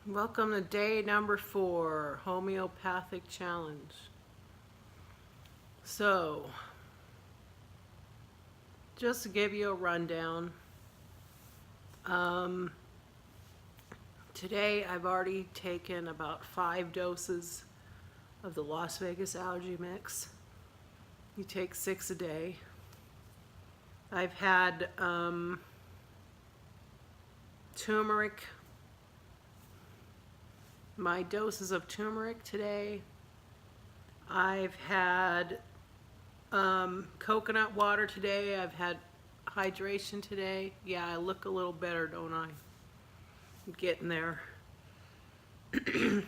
Welcome to day number 4, Homeopathic Challenge. So, just to give you a rundown, today I've already taken about 5 doses of the Las Vegas Allergy mix. You take 6 a day. I've had turmeric, my doses of turmeric today. I've had coconut water today. I've had hydration today. Yeah, I look a little better, don't I? I'm getting there. I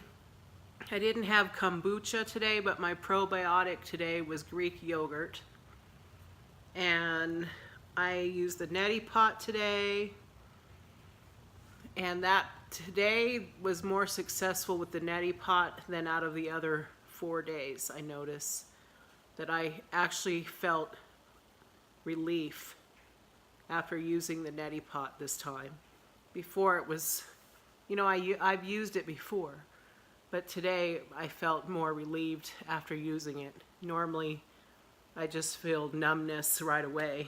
didn't have kombucha today, but my probiotic today was Greek yogurt. And I used the Neti pot today. And that today was more successful with the Neti pot than out of the other 4 days. I noticed that I actually felt relief after using the Neti pot this time. Before it was, you know, I've used it before, but today I felt more relieved after using it. Normally I just feel numbness right away.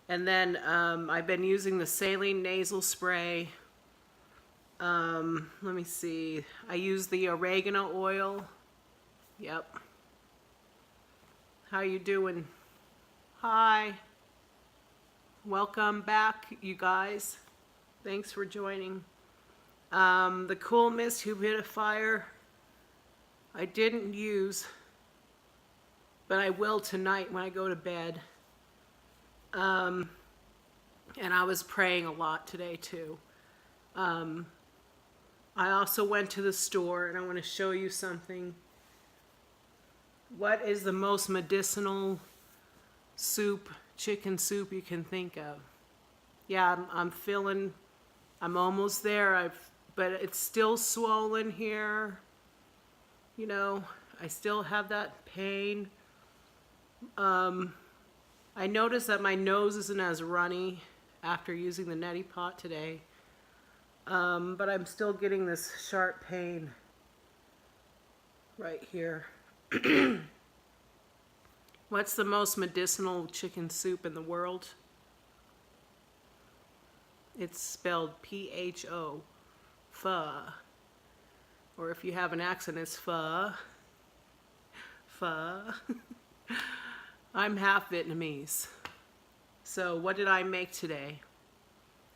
And then I've been using the Saline nasal spray. Let me see. I use the Oregano Oil. Yep. How you doing? Hi. Welcome back, you guys. Thanks for joining. The Cool Mist humidifier I didn't use, but I will tonight when I go to bed. And I was praying a lot today too. I also went to the store and I want to show you something. What is the most medicinal soup, chicken soup you can think of? Yeah, I'm almost there. But it's still swollen here. You know, I still have that pain. I noticed that my nose isn't as runny after using the Neti pot today. But I'm still getting this sharp pain right here. What's the most medicinal chicken soup in the world? It's spelled P-H-O, pho. Or if you have an accent, it's pho. Pho. I'm half Vietnamese. So what did I make today?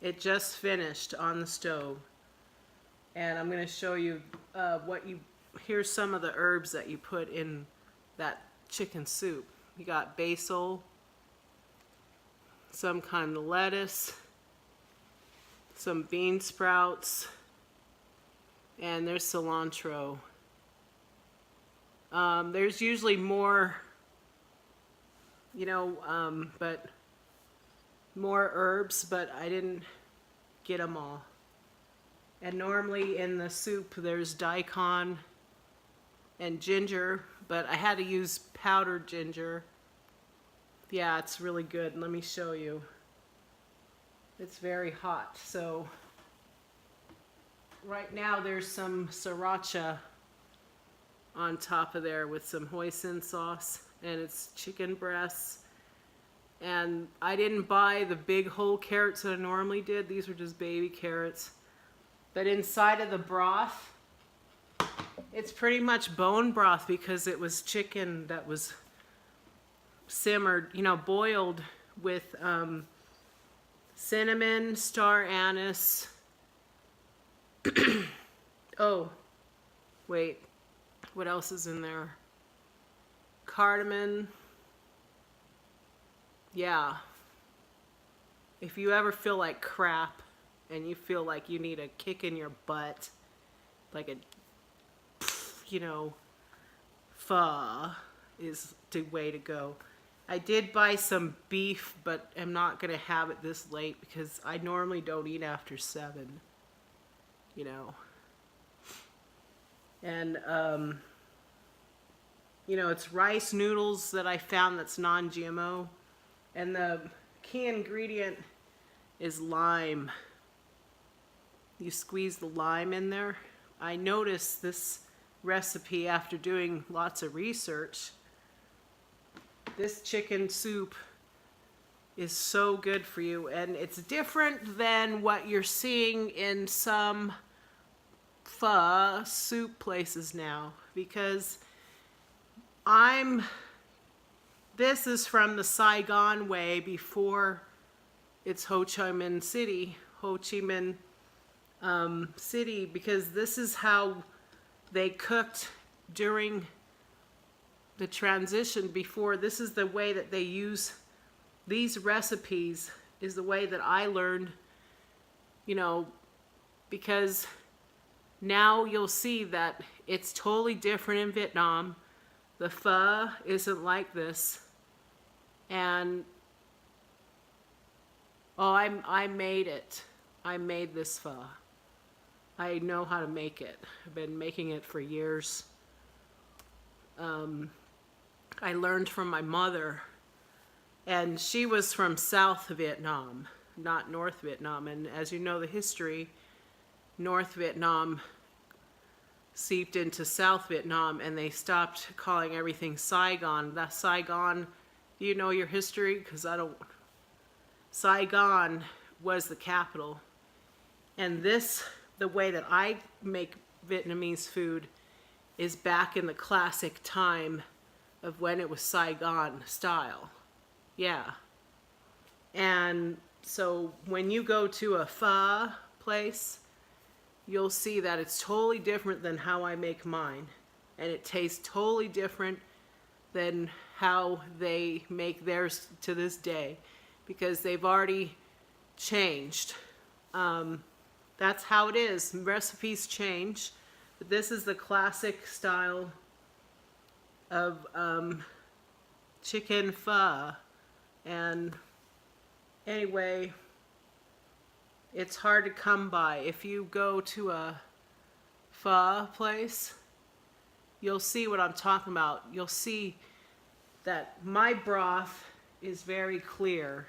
It just finished on the stove. And I'm going to show you here's some of the herbs that you put in that chicken soup. You got basil, some kind of lettuce, some bean sprouts, and there's cilantro. There's usually more, but more herbs, but I didn't get them all. And normally in the soup there's daikon and ginger, but I had to use powdered ginger. Yeah, it's really good. Let me show you. It's very hot. So right now there's some sriracha on top of there with some hoisin sauce, and it's chicken breasts. And I didn't buy the big whole carrots that I normally did. These were just baby carrots. But inside of the broth, it's pretty much bone broth because it was chicken that was simmered, boiled with cinnamon, star anise. Oh, wait. What else is in there? Cardamom. Yeah. If you ever feel like crap and you feel like you need a kick in your butt, like a, pho is the way to go. I did buy some beef, but I'm not going to have it this late because I normally don't eat after 7, And, it's rice noodles that I found that's non-GMO. And the key ingredient is lime. You squeeze the lime in there. I noticed this recipe after doing lots of research. This chicken soup is so good for you, and it's different than what you're seeing in some pho soup places now, because this is from the Saigon way before it's Ho Chi Minh City, because this is how they cooked during the transition before. This is the way that they use these recipes, is the way that I learned, because now you'll see that it's totally different in Vietnam. The pho isn't like this. And I made it. I made this pho. I know how to make it. I've been making it for years. I learned from my mother, and she was from South Vietnam, not North Vietnam. And as you know the history, North Vietnam seeped into South Vietnam, and they stopped calling everything Saigon. That Saigon, do you know your history? Because I don't. Saigon was the capital. And the way that I make Vietnamese food is back in the classic time of when it was Saigon style. Yeah. And so when you go to a pho place, you'll see that it's totally different than how I make mine. And it tastes totally different than how they make theirs to this day, because they've already changed. That's how it is. Recipes change. But this is the classic style of chicken pho. And anyway, it's hard to come by. If you go to a pho place, you'll see what I'm talking about. You'll see that my broth is very clear.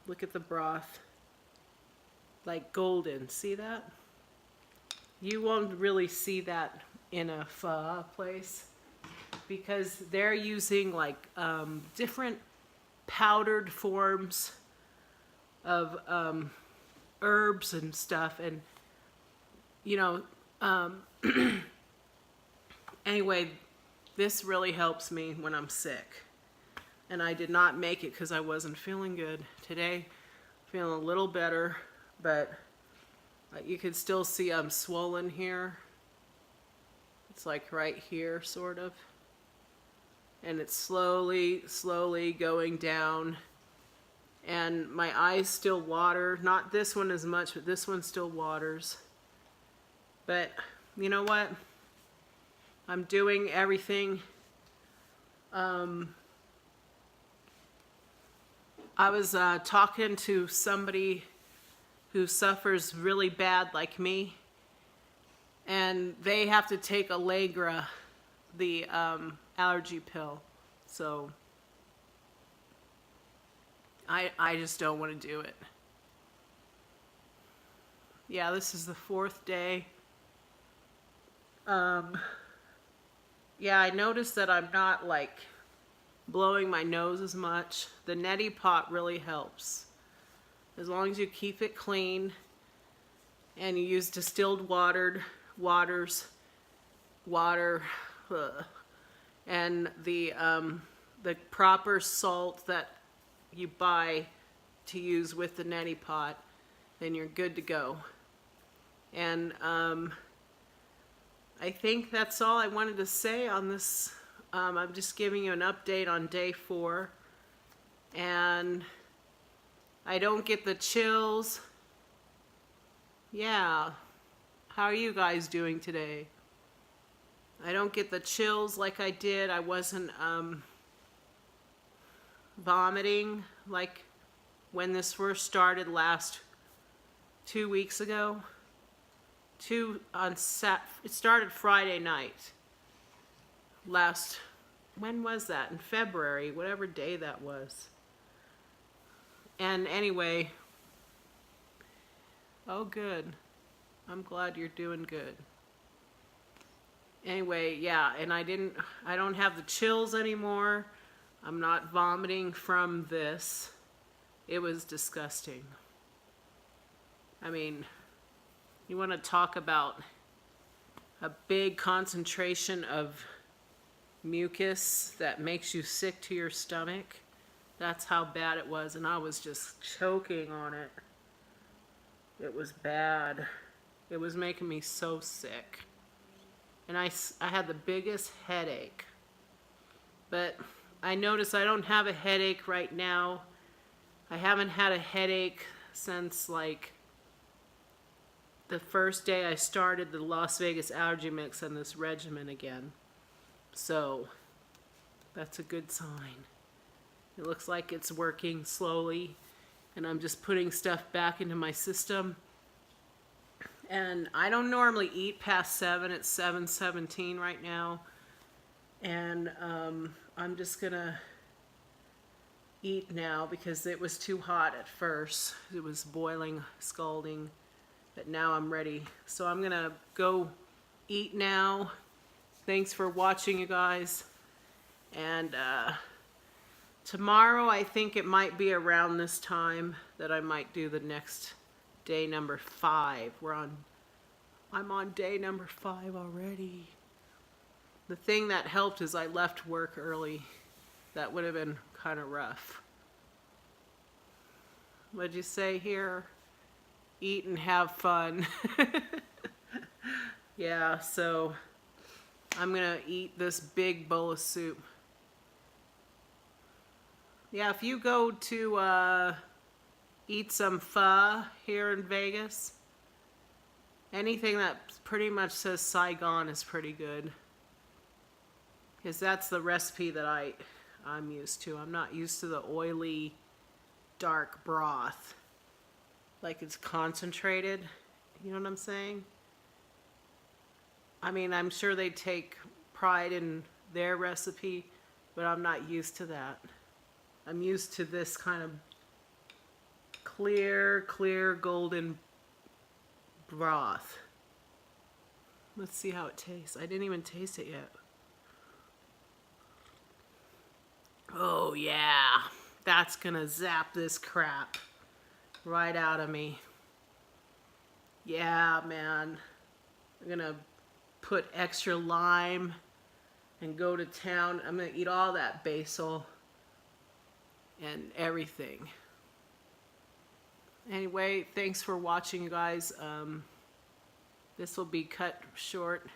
Look at the broth. Like golden. See that? You won't really see that in a pho place, because they're using like different powdered forms of herbs and stuff, and anyway, this really helps me when I'm sick. And I did not make it because I wasn't feeling good. Today, feeling a little better, but you can still see I'm swollen here. It's like right here, sort of. And it's slowly, slowly going down. And my eyes still water. Not this one as much, but this one still waters. But you know what? I'm doing everything. I was talking to somebody who suffers really bad like me, and they have to take Allegra, the allergy pill. So I just don't want to do it. Yeah, this is the 4th day. Yeah, I noticed that I'm not like blowing my nose as much. The Neti pot really helps. As long as you keep it clean and you use distilled water, and the proper salt that you buy to use with the Neti pot, then you're good to go. And I think that's all I wanted to say on this. I'm just giving you an update on day 4. And I don't get the chills. Yeah. How are you guys doing today? I don't get the chills like I did. I wasn't vomiting like when this first started last 2 weeks ago. It started Friday night. When was that? In February, whatever day that was. And anyway, Oh, good. I'm glad you're doing good. Anyway, yeah, and I don't have the chills anymore. I'm not vomiting from this. It was disgusting. I mean, you want to talk about a big concentration of mucus that makes you sick to your stomach? That's how bad it was, and I was just choking on it. It was bad. It was making me so sick. And I had the biggest headache. But I notice I don't have a headache right now. I haven't had a headache since like the first day I started the Las Vegas Allergy Mix and this regimen again. So that's a good sign. It looks like it's working slowly, and I'm just putting stuff back into my system. And I don't normally eat past 7. It's 7:17 right now. And I'm just gonna eat now because it was too hot at first. It was boiling, scalding, but now I'm ready. So I'm gonna go eat now. Thanks for watching, you guys. And tomorrow I think it might be around this time that I might do the next day number 5. I'm on day number 5 already. The thing that helped is I left work early. That would have been kind of rough. What'd you say here? Eat and have fun. Yeah, so I'm gonna eat this big bowl of soup. Yeah, if you go to eat some pho here in Vegas, anything that pretty much says Saigon is pretty good. Because that's the recipe that I'm used to. I'm not used to the oily, dark broth. Like it's concentrated. You know what I'm saying? I mean, I'm sure they take pride in their recipe, but I'm not used to that. I'm used to this kind of clear golden broth. Let's see how it tastes. I didn't even taste it yet. Oh yeah, that's gonna zap this crap right out of me. Yeah, man. I'm gonna put extra lime and go to town. I'm gonna eat all that basil and everything. Anyway, thanks for watching, you guys. This will be cut short.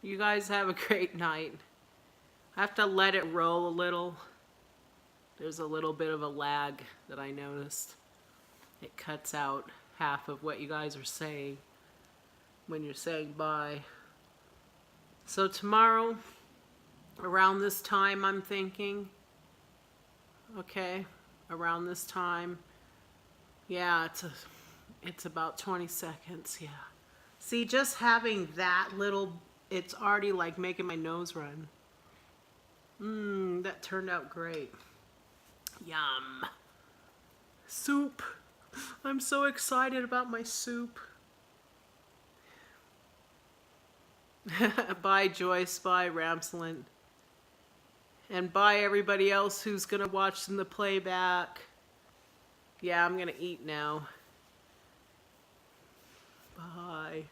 You guys have a great night. I have to let it roll a little. There's a little bit of a lag that I noticed. It cuts out half of what you guys are saying when you're saying bye. So tomorrow, around this time, I'm thinking, okay, around this time, yeah, it's about 20 seconds, yeah. See, just having that little, it's already like making my nose run. That turned out great. Yum. Soup. I'm so excited about my soup. Bye, Joyce. Bye, Ramslin. And bye, everybody else who's going to watch in the playback. Yeah, I'm going to eat now. Bye.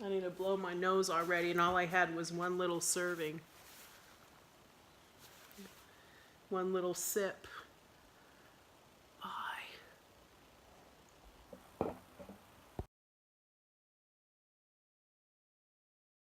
I need to blow my nose already, and all I had was one little serving. One little sip.